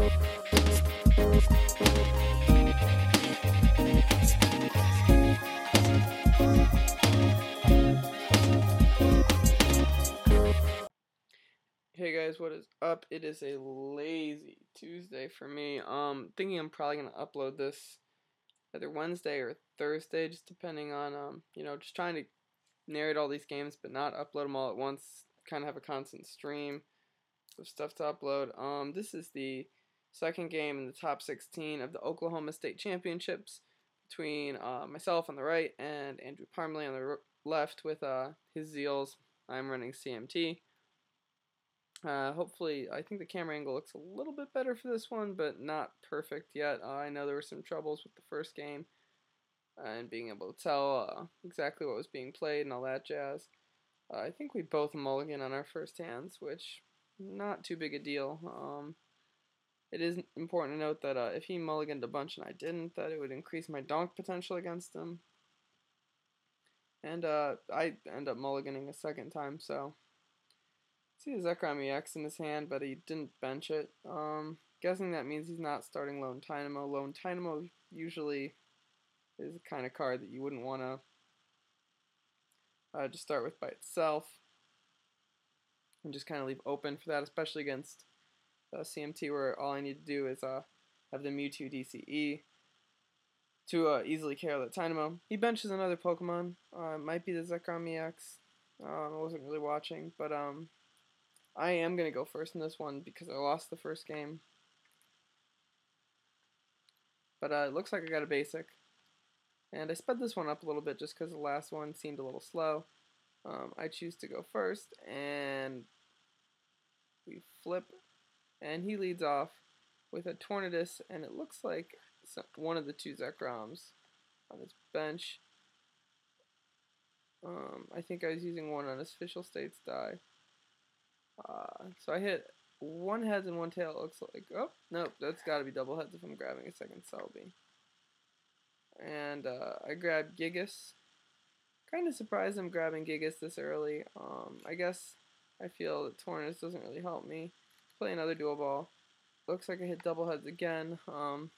Hey guys, what is up? It is a lazy Tuesday for me. Thinking I'm probably gonna upload this either Wednesday or Thursday, just depending on just trying to narrate all these games, but not upload them all at once. Kind of have a constant stream of stuff to upload. This is the second game in the top 16 of the Oklahoma State Championships between myself on the right and Andrew Parmely on the left with his Zeals. I'm running CMT. Hopefully, I think the camera angle looks a little bit better for this one, but not perfect yet. I know there were some troubles with the first game and being able to tell exactly what was being played and all that jazz. I think we both mulligan on our first hands, which not too big a deal. It is important to note that if he mulliganed a bunch and I didn't, that it would increase my donk potential against him. And I end up mulliganing a second time, so... See the Zekrom EX in his hand, but he didn't bench it. Guessing that means he's not starting Lone Tynamo. Lone Tynamo usually is the kind of card that you wouldn't want to just start with by itself. And just kind of leave open for that, especially against CMT, where all I need to do is have the Mewtwo DCE to easily KO that Tynamo. He benches another Pokemon. It might be the Zekrom EX. I wasn't really watching, but I am going to go first in this one because I lost the first game. But it looks like I got a basic. And I sped this one up a little bit just because the last one seemed a little slow. I choose to go first, and we flip. And he leads off with a Tornadus, and it looks like one of the two Zekroms on his bench. I think I was using one on his official states die. So I hit one heads and one tail, it looks like. Oh, nope, that's got to be double heads if I'm grabbing a second Selby. And I grabbed Gigas. Kind of surprised I'm grabbing Gigas this early. I guess I feel that Tornadus doesn't really help me. Play another dual ball. Looks like I hit double heads again. Where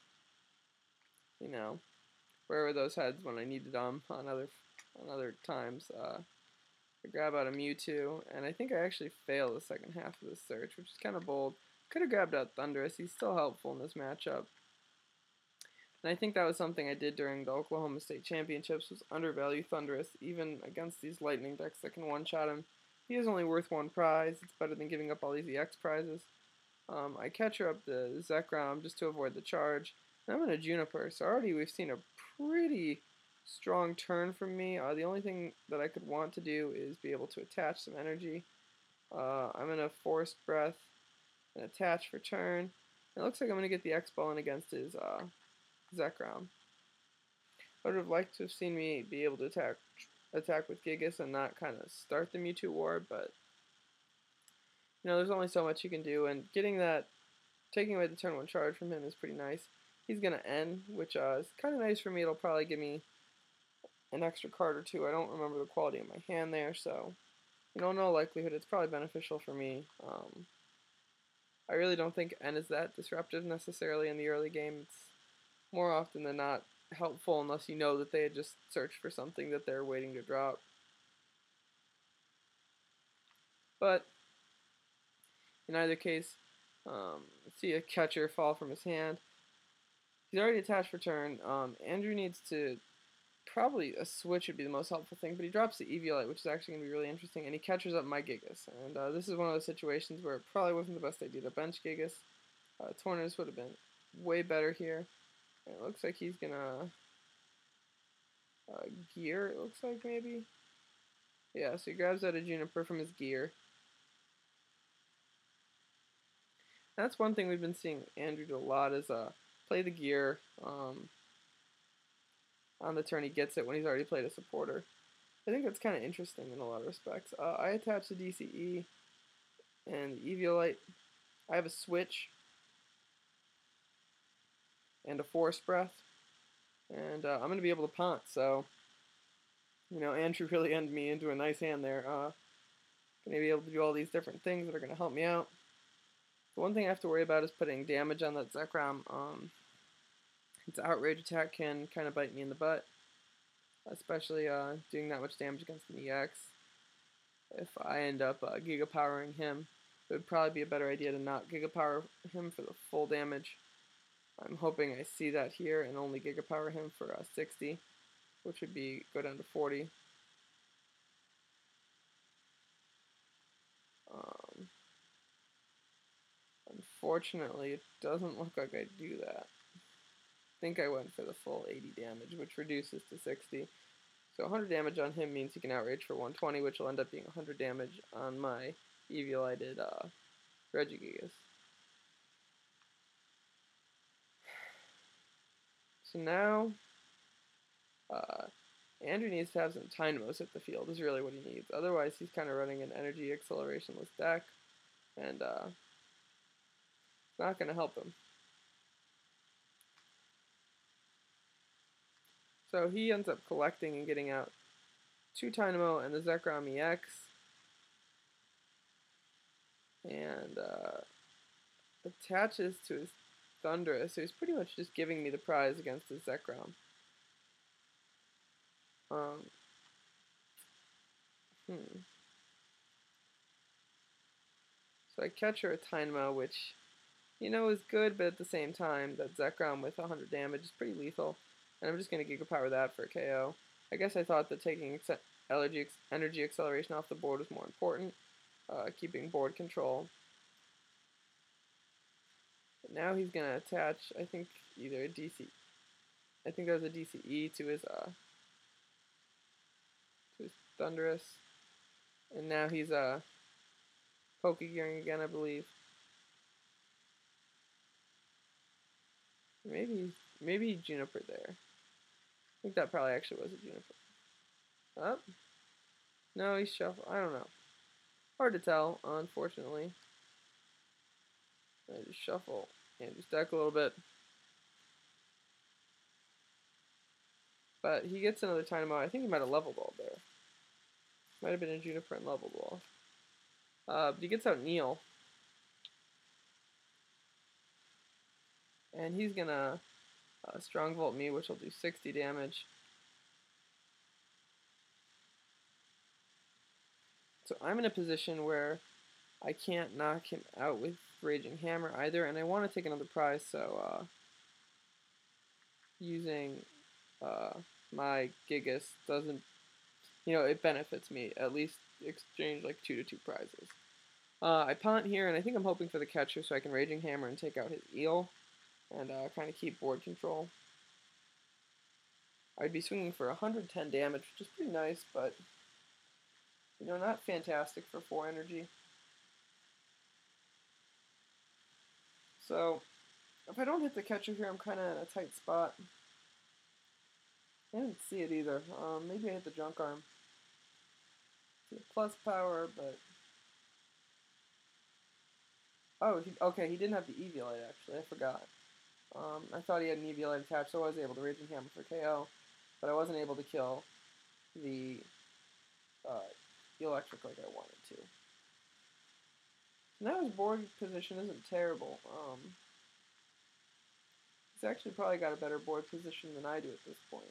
were those heads when I needed them on other times? I grab out a Mewtwo, and I think I actually fail the second half of this search, which is kind of bold. Could have grabbed out Thundurus. He's still helpful in this matchup. And I think that was something I did during the Oklahoma State Championships, was undervalue Thundurus, even against these Lightning decks that can one-shot him. He is only worth one prize. It's better than giving up all these EX prizes. I catch her up the Zekrom just to avoid the charge. And I'm in a Juniper, so already we've seen a pretty strong turn from me. The only thing that I could want to do is be able to attach some energy. I'm in a Forced Breath and attach for turn. It looks like I'm going to get the X-Ball in against his Zekrom. I would have liked to have seen me be able to attack with Gigas and not kind of start the Mewtwo war, but there's only so much you can do, and taking away the turn 1 charge from him is pretty nice. He's going to end, which is kind of nice for me. It'll probably give me an extra card or two. I don't remember the quality of my hand there, so no likelihood. It's probably beneficial for me. I really don't think N is that disruptive necessarily in the early game. It's more often than not helpful unless you know that they had just searched for something that they're waiting to drop. But in either case, see a catcher fall from his hand. He's already attached for turn. Andrew needs to... Probably a switch would be the most helpful thing, but he drops the Eviolite, which is actually going to be really interesting, and he catches up my Gigas. And this is one of those situations where it probably wasn't the best idea to bench Gigas. Tornadus would have been way better here. And it looks like he's going to gear, it looks like maybe. Yeah, so he grabs out a Juniper from his gear. That's one thing we've been seeing Andrew do a lot is play the gear. On the turn he gets it when he's already played a supporter. I think that's kind of interesting in a lot of respects. I attach the DCE and the Eviolite. I have a switch and a Force Breath, and I'm going to be able to punt, so Andrew really ended me into a nice hand there. Going to be able to do all these different things that are going to help me out. The one thing I have to worry about is putting damage on that Zekrom. Its outrage attack can kind of bite me in the butt, especially doing that much damage against an EX. If I end up Gigapowering him, it would probably be a better idea to not Gigapower him for the full damage. I'm hoping I see that here and only Gigapower him for 60, which would be go down to 40. Unfortunately, it doesn't look like I do that. I think I went for the full 80 damage, which reduces to 60. So 100 damage on him means he can outrage for 120, which will end up being 100 damage on my Eviolited Regigigas. So now, Andrew needs to have some Dynamos hit the field, is really what he needs. Otherwise, he's kind of running an energy accelerationless deck, and it's not going to help him. So he ends up collecting and getting out 2 Dynamo and the Zekrom EX, and attaches to his Thundurus, so he's pretty much just giving me the prize against his Zekrom. So I catch her a Dynamo, which, you know, is good, but at the same time, that Zekrom with 100 damage is pretty lethal, and I'm just going to Gigapower that for a KO. I guess I thought that taking energy acceleration off the board was more important, keeping board control. But now he's going to attach, I think, either a DC, I think that was a DCE to his Thundurus, and now he's Pokegearing again, I believe. Maybe Juniper there. I think that probably actually was a Juniper. Oh. No, he's Shuffle. I don't know. Hard to tell, unfortunately. I just shuffle and just deck a little bit. But he gets another Dynamo. I think he might have leveled all there. Might have been a Juniper and leveled all. But he gets out Neil. And he's gonna Strong Volt me, which will do 60 damage. So I'm in a position where I can't knock him out with Raging Hammer either, and I want to take another prize, so using my Gigas doesn't, it benefits me. At least exchange like 2-2 prizes. I punt here, and I think I'm hoping for the catcher so I can Raging Hammer and take out his Eel, and kind of keep board control. I'd be swinging for 110 damage, which is pretty nice, but, not fantastic for 4 energy. So, if I don't hit the catcher here, I'm kind of in a tight spot. I didn't see it either. Maybe I hit the Junk Arm. See plus power, but... Oh, okay, he didn't have the Eviolite, actually. I forgot. I thought he had an Eviolite attached, so I was able to Raging Hammer for KO, but I wasn't able to kill the Electric like I wanted to. Now his board position isn't terrible. He's actually probably got a better board position than I do at this point.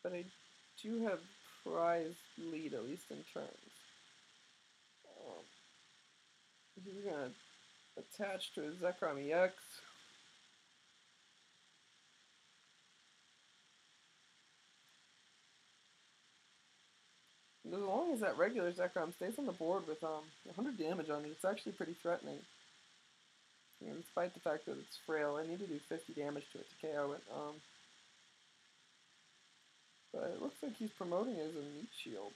But I do have prize lead, at least in turns. He's going to attach to his Zekrom EX. And as long as that regular Zekrom stays on the board with 100 damage on it, it's actually pretty threatening. And despite the fact that it's frail, I need to do 50 damage to it to KO it. But it looks like he's promoting it as a Meat Shield.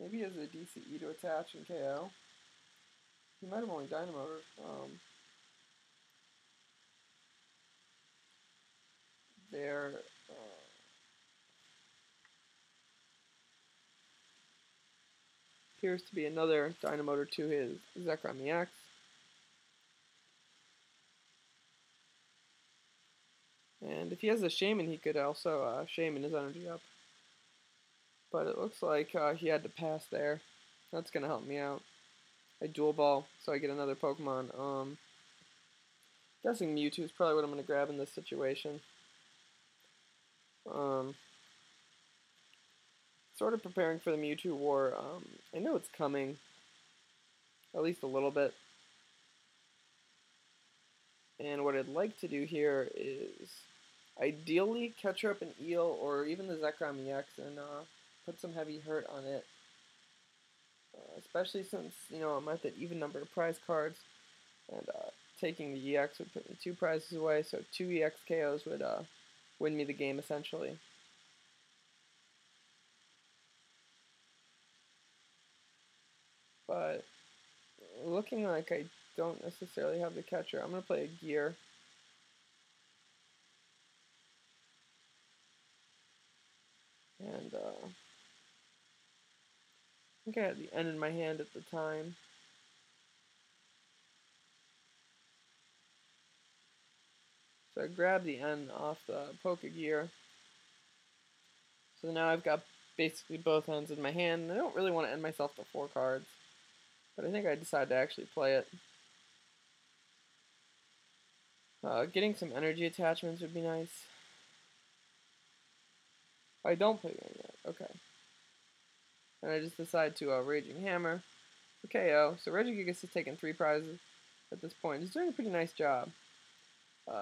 Maybe he has a DCE to attach and KO. He might have only Dynamoed. There appears to be another Dynamotor to his Zekrom EX. And And if he has a Shaman, he could also Shaman his energy up. But it looks like he had to pass there. That's going to help me out. I dual ball, so I get another Pokemon. Guessing Mewtwo is probably what I'm going to grab in this situation. Sort of preparing for the Mewtwo War. I know it's coming, at least a little bit. And what I'd like to do here is ideally catch up an Eel or even the Zekrom EX and put some heavy hurt on it. Especially since, I'm at that even number of prize cards. And taking the EX would put me 2 prizes away, so 2 EX KOs would win me the game essentially. But looking like I don't necessarily have the catcher, I'm going to play a Gear. And I think I had the N in my hand at the time. So I grabbed the N off the Pokegear. So now I've got basically both ends in my hand. And I don't really want to end myself to 4 cards. But I think I decided to actually play it. Getting some energy attachments would be nice. I don't play them yet. Okay. And I just decide to Raging Hammer for KO. So Regigigas has taken 3 prizes at this point. He's doing a pretty nice job.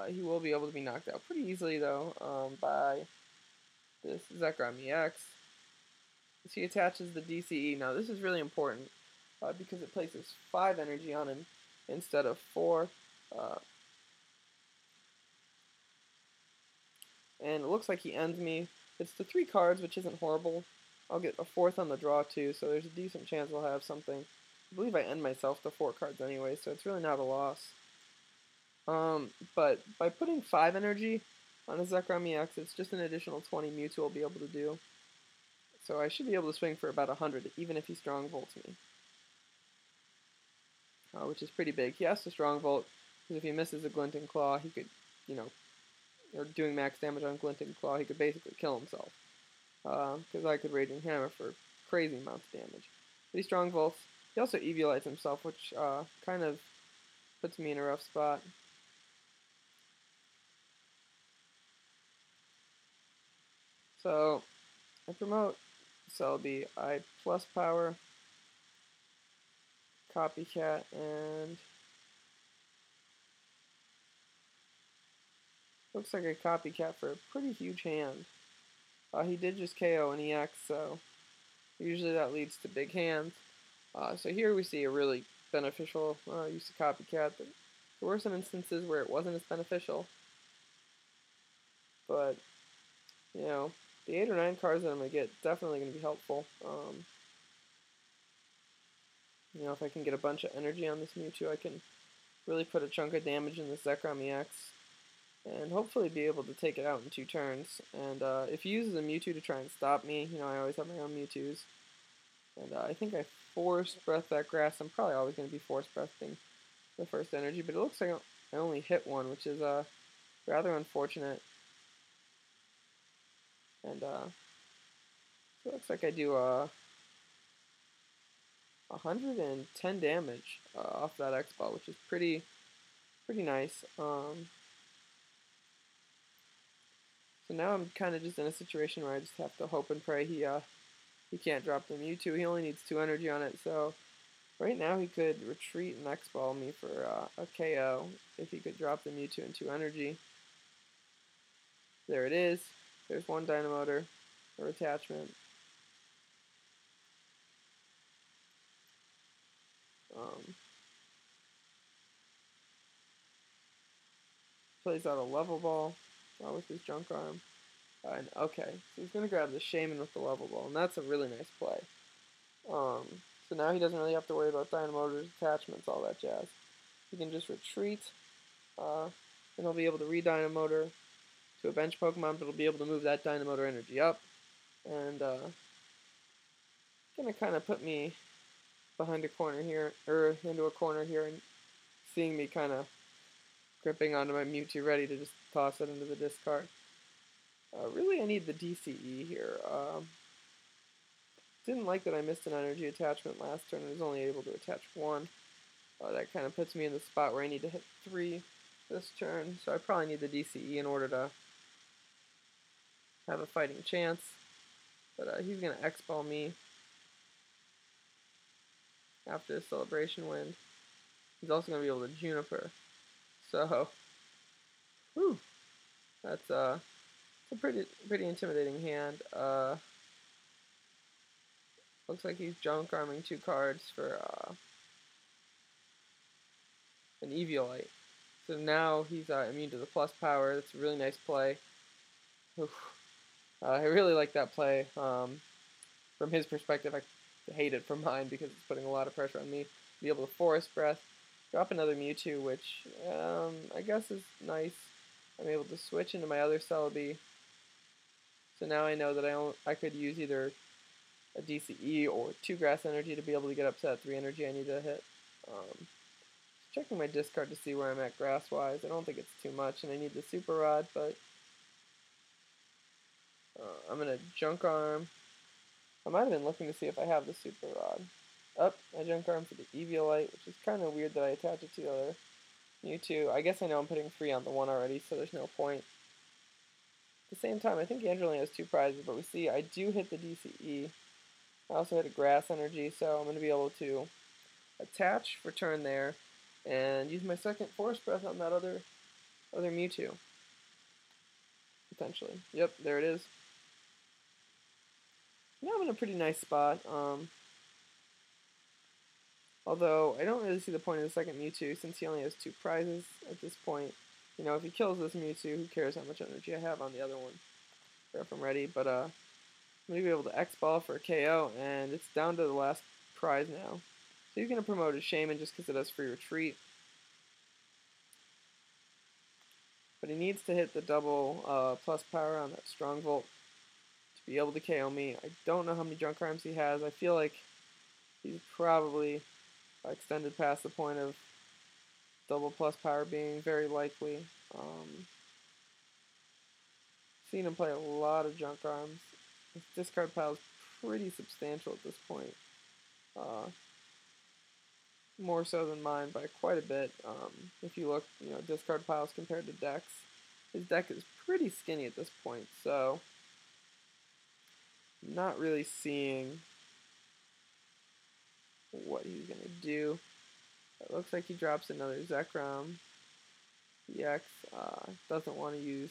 He will be able to be knocked out pretty easily, though, by this Zekrom EX. As he attaches the DCE. Now, this is really important because it places 5 energy on him instead of 4. And it looks like he ends me. It's the 3 cards, which isn't horrible. I'll get a 4th on the draw, too, so there's a decent chance I'll have something. I believe I end myself to 4 cards anyway, so it's really not a loss. But by putting 5 energy on a Zekrom EX, it's just an additional 20 Mewtwo will be able to do. So I should be able to swing for about 100, even if he Strong Volts me. Which is pretty big. He has to Strong Volt, because if he misses a Glinting Claw, he could, or doing max damage on Glinting Claw, he could basically kill himself. Because I could Raging Hammer for crazy amounts of damage. But he Strong Volts. He also Eviolites himself, which kind of puts me in a rough spot. So I promote Celebi. I plus power, Copycat, and looks like a Copycat for a pretty huge hand. He did just KO an EX, so usually that leads to big hands. So here we see a really beneficial use of Copycat. But there were some instances where it wasn't as beneficial. But, the 8 or 9 cards that I'm going to get definitely going to be helpful. If I can get a bunch of energy on this Mewtwo, I can really put a chunk of damage in this Zekrom EX. And hopefully be able to take it out in 2 turns. And if he uses a Mewtwo to try and stop me, I always have my own Mewtwo's. And I think I Force Breath that grass. I'm probably always going to be Force Breathing the first energy. But it looks like I only hit one, which is rather unfortunate. And so it looks like I do 110 damage off that X-Ball, which is pretty nice. So now I'm kind of just in a situation where I just have to hope and pray he can't drop the Mewtwo. He only needs 2 energy on it, so right now he could retreat and X-Ball me for a KO if he could drop the Mewtwo in 2 energy. There it is. There's 1 Dynamotor or attachment. Plays out a Level Ball with his Junk Arm. And okay, so he's going to grab the Shaman with the Level Ball, and that's a really nice play. So now he doesn't really have to worry about Dynamotors, attachments, all that jazz. He can just retreat, and he'll be able to re-Dynamotor to a bench Pokemon, but he'll be able to move that Dynamotor energy up. And going to kind of put me behind a corner here, or into a corner here, and seeing me kind of gripping onto my Mewtwo, ready to just toss it into the discard. Really, I need the DCE here. Didn't like that I missed an energy attachment last turn and was only able to attach 1. That kind of puts me in the spot where I need to hit 3 this turn, so I probably need the DCE in order to have a fighting chance. But he's going to X-Ball me after the Celebration Wind. He's also going to be able to Juniper. So, whew, that's a pretty intimidating hand. Looks like he's junk arming 2 cards for an Eviolite. So now he's immune to the plus power. That's a really nice play. I really like that play. From his perspective, I hate it from mine because it's putting a lot of pressure on me. Be able to Forest Breath, drop another Mewtwo, which I guess is nice. I'm able to switch into my other Celebi. So now I know that I could use either a DCE or 2 Grass Energy to be able to get up to that 3 energy I need to hit. Checking my discard to see where I'm at grass-wise. I don't think it's too much, and I need the Super Rod, but I'm going to Junk Arm. I might have been looking to see if I have the Super Rod. I Junk Arm for the Eviolite, which is kind of weird that I attach it to the other Mewtwo. I guess I know I'm putting 3 on the 1 already, so there's no point. At the same time, I think Andrew only has 2 prizes, but we see I do hit the DCE. I also hit a Grass Energy, so I'm going to be able to attach for turn there, and use my second Force Breath on that other Mewtwo. Potentially. Yep, there it is. Now I'm in a pretty nice spot. Although, I don't really see the point of the second Mewtwo, since he only has 2 prizes at this point. You know, if he kills this Mewtwo, who cares how much energy I have on the other one, or if I'm ready. But, I'm going to be able to X-Ball for a KO, and it's down to the last prize now. So he's going to promote his Shaman just because it has free retreat. But he needs to hit the double plus power on that Strong Volt to be able to KO me. I don't know how many Junk Arms he has. I feel like he's probably extended past the point of double plus power being very likely. Seen him play a lot of Junk Arms. His discard pile is pretty substantial at this point. More so than mine by quite a bit. If you look, discard piles compared to decks, his deck is pretty skinny at this point. So, not really seeing what he's gonna do. It looks like he drops another Zekrom. EX doesn't want to use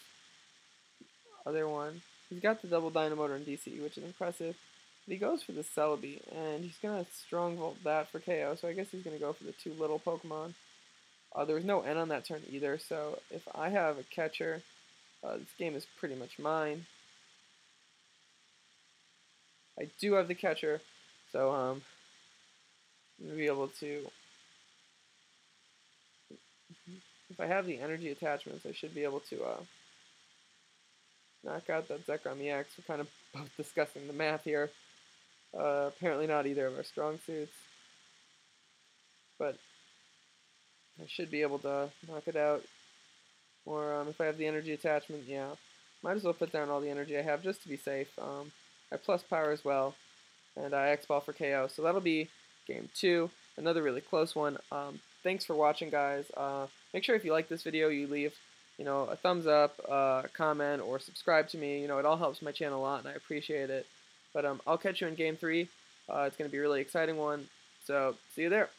the other one. He's got the double Dynamotor and DCE, which is impressive. But he goes for the Celebi, and he's going to Strong Volt that for KO, so I guess he's going to go for the 2 little Pokemon. There was no N on that turn either, so if I have a catcher, this game is pretty much mine. I do have the catcher, so I'm going to be able to... If I have the energy attachments, I should be able to knock out that Zekrom EX. We're kind of both discussing the math here. Apparently not either of our strong suits. But I should be able to knock it out. Or if I have the energy attachment, yeah. Might as well put down all the energy I have just to be safe. I plus power as well. And I X-Ball for KO. So that'll be game 2. Another really close one. Thanks for watching, guys. Make sure if you like this video, you leave a thumbs up, comment, or subscribe to me. It all helps my channel a lot, and I appreciate it. But I'll catch you in game 3. It's going to be a really exciting one. So, see you there.